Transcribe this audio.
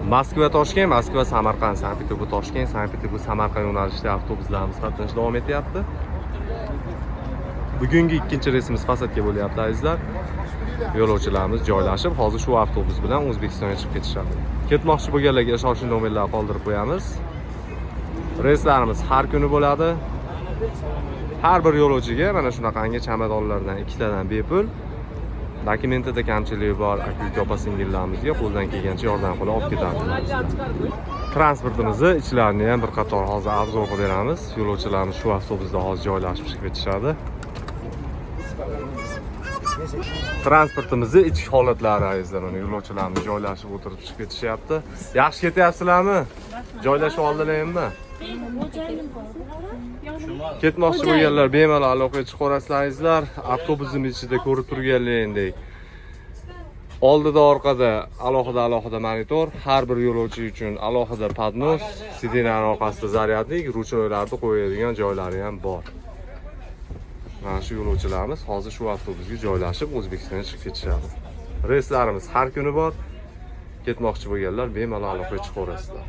Moskva Toshkent, Moskva Samarqand, Sankt-Peterburg Toshkent, Sankt-Peterburg Samarqand yo'nalishida avtobuslarimiz qatnash davom etyapti. Bugungi ikkinchi reysimiz Fasatga bo'lyapti azizlar. Yo'lovchilarimiz joylashib, hozir shu avtobus bilan O'zbekistonga chiqib ketishadi. Ketmoqchi bo'lganlarga shoshilinch nomerlarni qoldirib qo'yamiz. Reyslarimiz har kuni bo'ladi. Har bir yo'lovchiga mana shunaqangi chamadonlardan ikkitadan bepul. Dokumentida kamchiligi bor aka opa-singillarimizga qo'ldan kelgancha yordam qilib olib ketamiz. Transportimizni ichlarini ham bir qator hozir obzor qilib beramiz. Yo'lovchilarimiz shu avtobusda hozir joylashib chiqib ketishadi. Transportimizni ichki holatlari azizlar, yo'lovchilarimiz joylashib o'tirib chiqib ketishyapti. Yaxshi ketyapsizlarmi? Joylashib oldilarmi? Ketmoqchi bo'lganlar bemalol aloqaga chiqarasizlar azizlar. Avtobusimiz ichida ko'rib turganlaringdek oldida orqada alohida monitor, har bir yo'lovchi uchun alohida podnos, sidinalar orqasida zaryadnik, ruchnoylarni qo'yadigan joylari ham bor. Mana shu yo'lovchilarimiz hozir shu avtobusga joylashib O'zbekistonga chiqib ketishadi. Reyslarimiz har kuni bor. Ketmoqchi bo'lganlar bemalol aloqaga chiqarasizlar.